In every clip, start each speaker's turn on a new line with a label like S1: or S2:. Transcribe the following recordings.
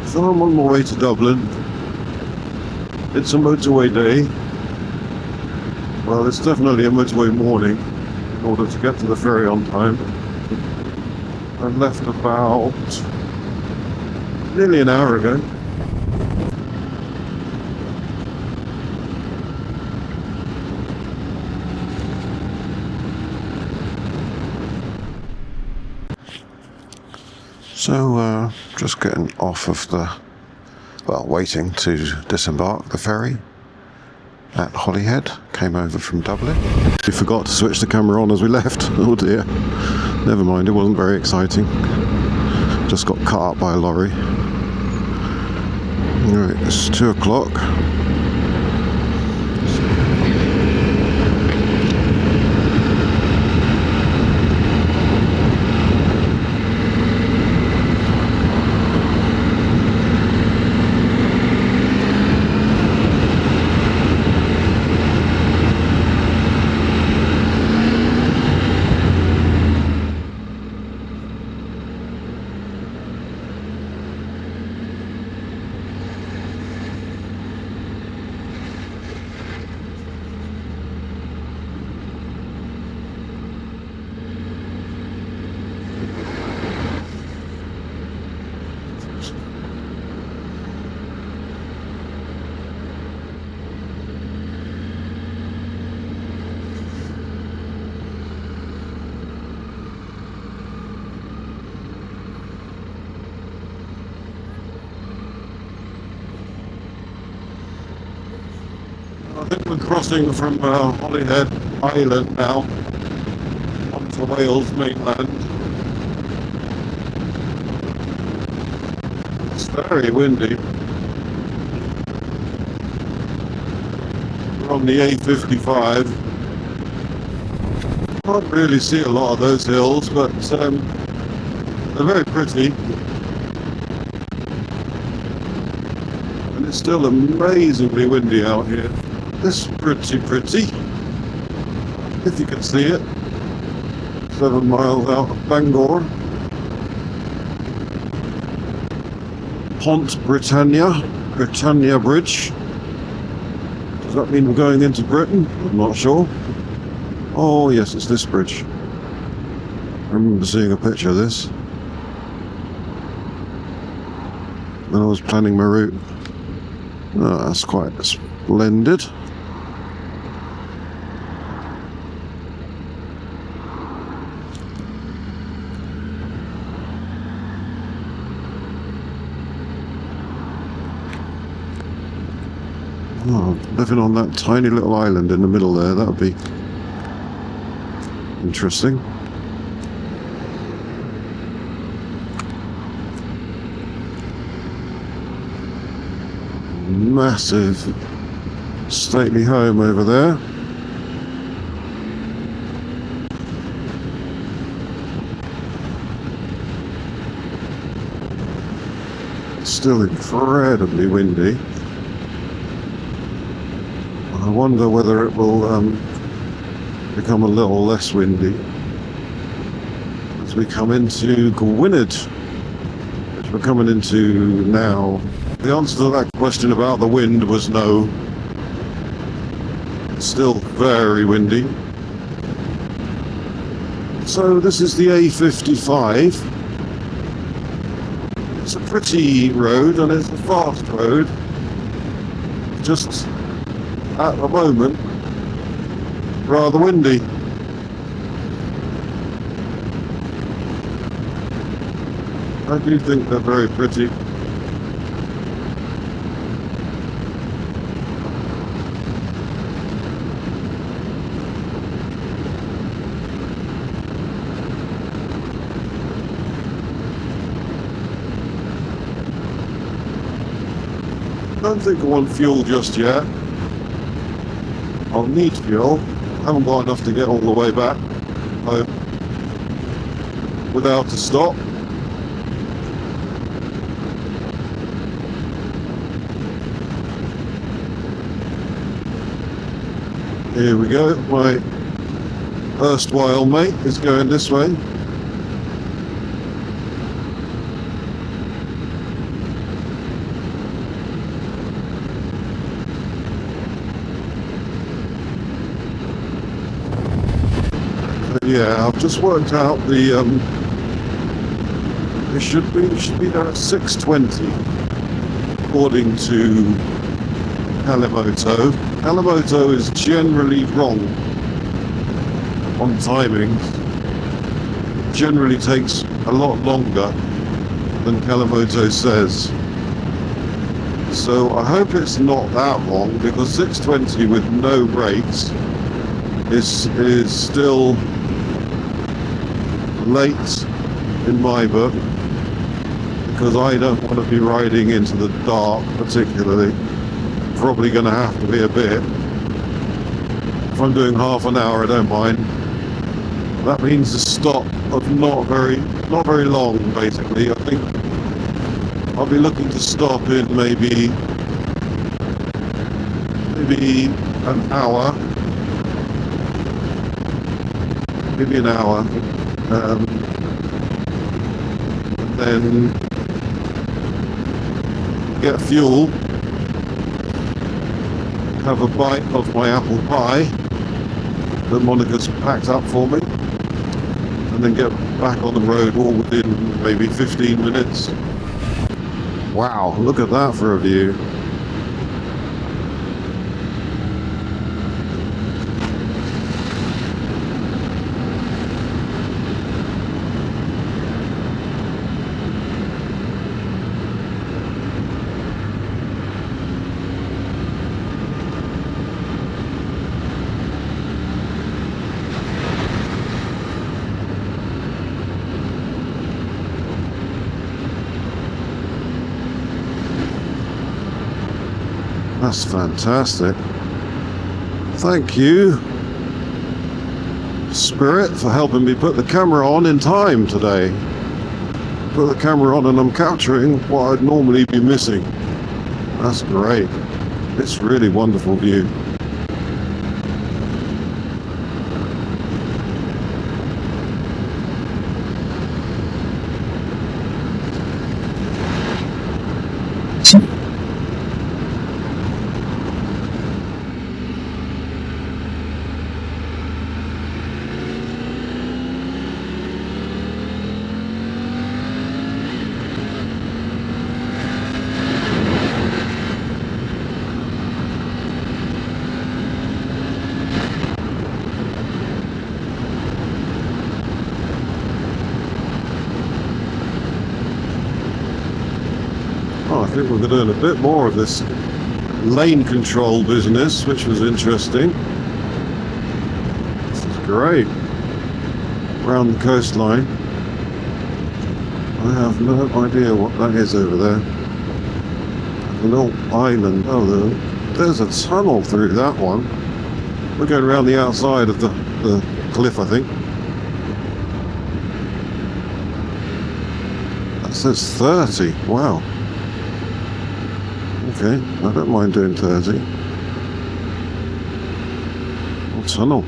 S1: So I'm on my way to Dublin. It's a motorway day. Well, it's definitely a motorway morning in order to get to the ferry on time. I left about nearly an hour ago. So, just getting off of waiting to disembark the ferry at Holyhead. Came over from Dublin. We forgot to switch the camera on as we left. Oh dear. Never mind, it wasn't very exciting. Just got cut up by a lorry. Right, it's 2 o'clock. I think we're crossing from Holyhead Island now onto Wales mainland. It's very windy. We're on the A55. Can't really see a lot of those hills, but they're very pretty. And it's still amazingly windy out here. This is pretty, if you can see it. 7 miles out of Bangor. Pont Britannia Bridge. Does that mean we're going into Britain? I'm not sure. Oh yes, it's this bridge. I remember seeing a picture of this when I was planning my route. Oh, that's quite splendid. Oh, living on that tiny little island in the middle there, that would be interesting. Massive stately home over there. It's still incredibly windy. I wonder whether it will become a little less windy as we come into Gwynedd, which we're coming into now. The answer to that question about the wind was no. It's still very windy. So this is the A55. It's a pretty road and it's a fast road. Just at the moment, rather windy. I do think they're very pretty. I don't think I want fuel just yet. I'll need fuel. I haven't got enough to get all the way back home without a stop. Here we go. My erstwhile mate is going this way. Yeah, I've just worked out the it should be there at 6:20 according to Halimoto. Halimoto is generally wrong on timings. Generally takes a lot longer than Halimoto says. So I hope it's not that long, because 6:20 with no brakes is still late in my book, because I don't want to be riding into the dark particularly. Probably going to have to be a bit. If I'm doing half an hour, I don't mind. That means a stop of not very long, basically. I think I'll be looking to stop in maybe an hour. Maybe an hour. And then get fuel, have a bite of my apple pie that Monica's packed up for me, and then get back on the road all within maybe 15 minutes. Wow, look at that for a view. That's fantastic. Thank you, Spirit, for helping me put the camera on in time today. Put the camera on and I'm capturing what I'd normally be missing. That's great. It's really wonderful view. Oh, I think we're doing a bit more of this lane control business, which was interesting. This is great. Around the coastline. I have no idea what that is over there. A little island. Oh, there's a tunnel through that one. We're going around the outside of the cliff, I think. That says 30. Wow. Okay, I don't mind doing 30. Oh, tunnel.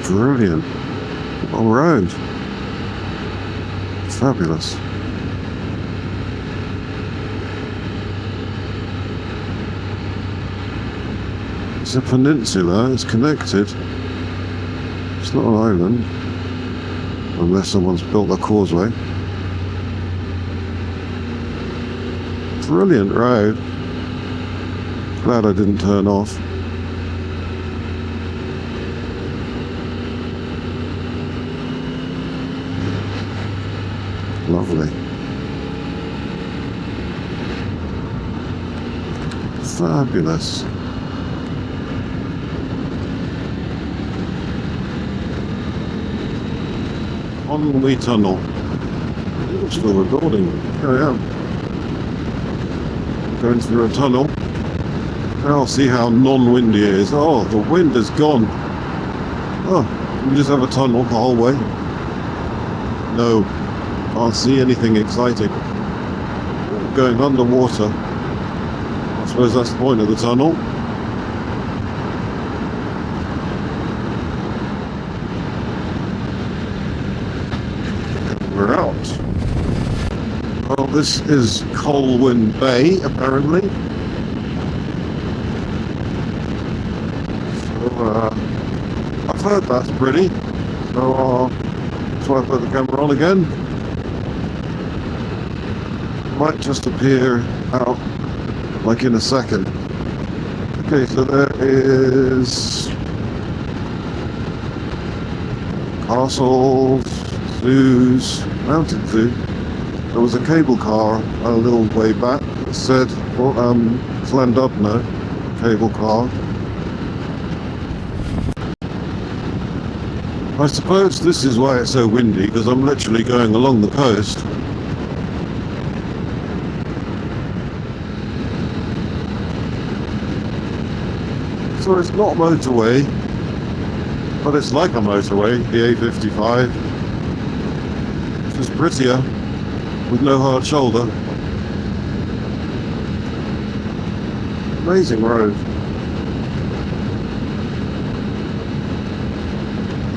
S1: Brilliant. What a road. Fabulous. It's a peninsula, it's connected. It's not an island, unless someone's built a causeway. Brilliant road. Glad I didn't turn off. Lovely. Fabulous. On the tunnel. It's still recording. Here I am. Going through a tunnel. I'll see how non-windy it is. Oh, the wind is gone. Oh, we just have a tunnel the whole way. No, can't see anything exciting. Going underwater. I suppose that's the point of the tunnel. We're out. Well, this is Colwyn Bay, apparently. So, I've heard that's pretty. So, that's why I put the camera on again. Might just appear out like in a second. Okay, so there is castles, zoos, mountain zoo. There was a cable car a little way back that said Llandudno cable car. I suppose this is why it's so windy, because I'm literally going along the coast. So it's not a motorway, but it's like a motorway, the A55. It's just prettier, with no hard shoulder. Amazing road.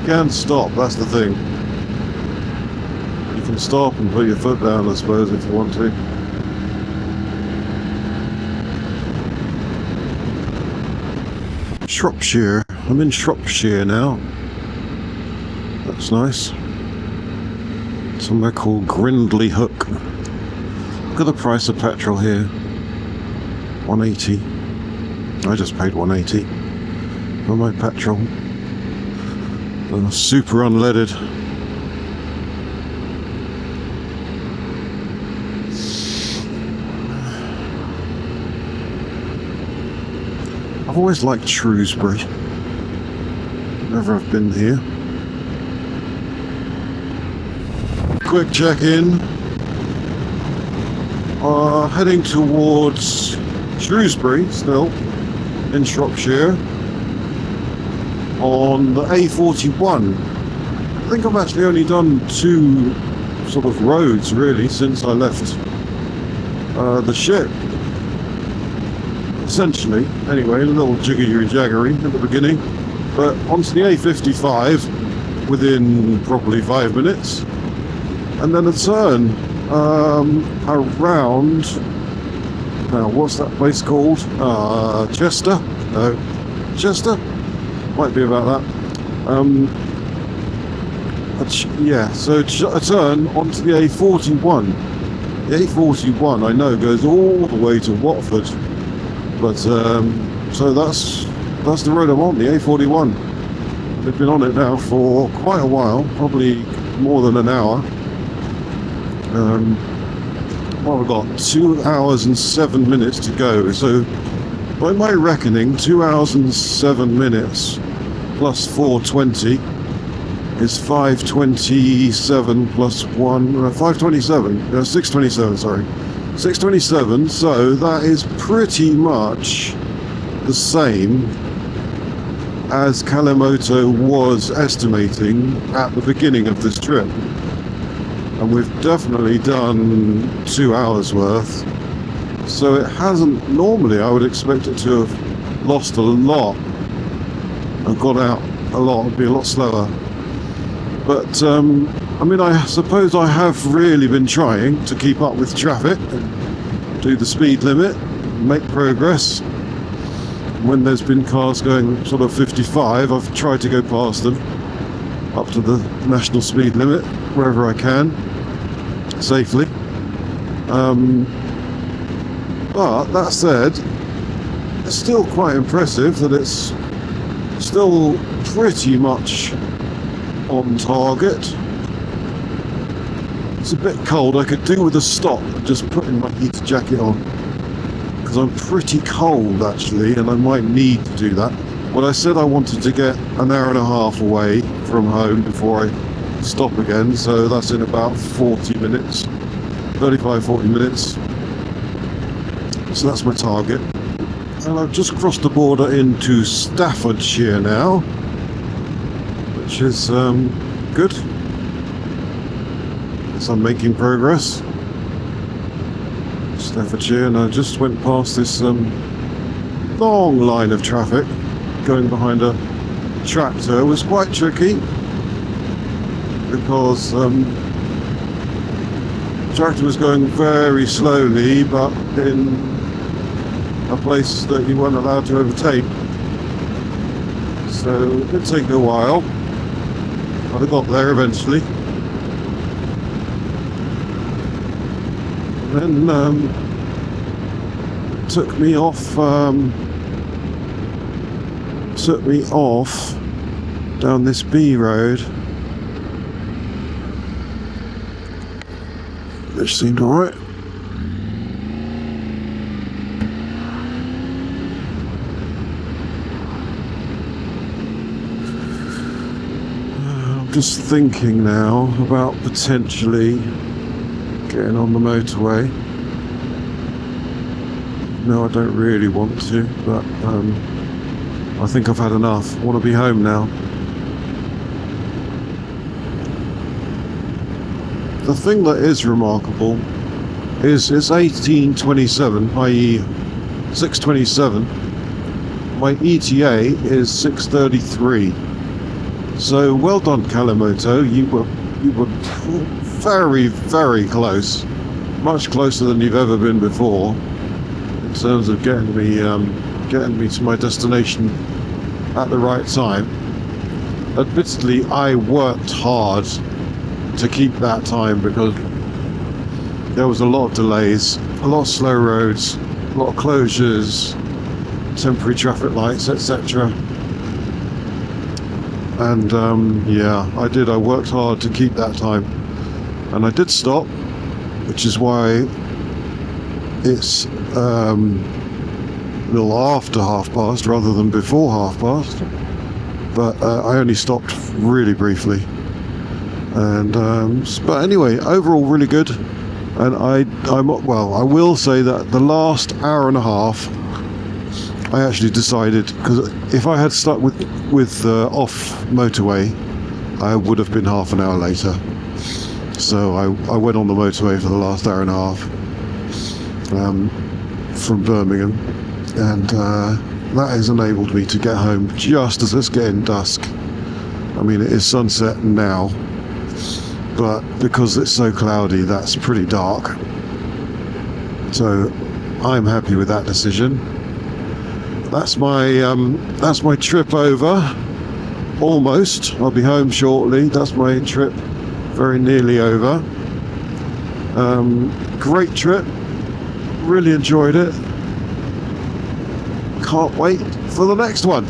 S1: You can stop, that's the thing. You can stop and put your foot down, I suppose, if you want to. Shropshire. I'm in Shropshire now. That's nice. Somewhere called Grindley Hook. Look at the price of petrol here. 180. I just paid 180 for my petrol. Super unleaded. I've always liked Shrewsbury. Whenever I've been here. Quick check-in. Heading towards Shrewsbury still, in Shropshire, on the A41. I think I've actually only done 2 sort of roads really since I left the ship. Essentially, anyway, a little jiggery-jaggery at the beginning, but onto the A55 within probably 5 minutes, and then a turn around, now what's that place called? Chester? No, Chester? Might be about that. Yeah, so a turn onto the A41. The A41 I know goes all the way to Watford. But so that's the road I'm on, the A41. I've been on it now for quite a while, probably more than an hour. Well, we've got 2 hours and 7 minutes to go. So by my reckoning, 2 hours and 7 minutes plus 4:20 is 5:27 plus 1, 5:27, 6:27, sorry. 6:27, so that is pretty much the same as Kalimoto was estimating at the beginning of this trip. And we've definitely done 2 hours worth. So it hasn't, normally I would expect it to have lost a lot and gone out a lot, it'd be a lot slower. But I mean, I suppose I have really been trying to keep up with traffic, do the speed limit, make progress. When there's been cars going sort of 55, I've tried to go past them up to the national speed limit wherever I can, safely. But that said, it's still quite impressive that it's still pretty much on target. It's a bit cold. I could do with a stop and just putting my heater jacket on, because I'm pretty cold actually, and I might need to do that. Well, I said I wanted to get an hour and a half away from home before I stop again, so that's in about 40 minutes, 35-40 minutes. So that's my target. And I've just crossed the border into Staffordshire now, which is good. So I'm making progress. Staffordshire, and I just went past this long line of traffic going behind a tractor. It was quite tricky because tractor was going very slowly, but in a place that you weren't allowed to overtake. So it did take a while, but I got there eventually. And then took me off down this B road, which seemed alright. I'm just thinking now about potentially getting on the motorway. No, I don't really want to, but I think I've had enough. I want to be home now. The thing that is remarkable is it's 1827, i.e. 627. My ETA is 633. So well done, Kalamoto. You were very, very close. Much closer than you've ever been before in terms of getting me to my destination at the right time. Admittedly, I worked hard to keep that time because there was a lot of delays, a lot of slow roads, a lot of closures, temporary traffic lights, etc. And yeah, I did. I worked hard to keep that time, and I did stop, which is why it's a little after past rather than before past. But I only stopped really briefly, and but anyway, overall really good. And I will say that the last hour and a half, I actually decided, because if I had stuck with off motorway, I would have been half an hour later. So I went on the motorway for the last hour and a half from Birmingham, and that has enabled me to get home just as it's getting dusk. I mean, it is sunset now, but because it's so cloudy, that's pretty dark. So I'm happy with that decision. That's my trip over. Almost. I'll be home shortly. That's my trip very nearly over. Great trip. Really enjoyed it. Can't wait for the next one.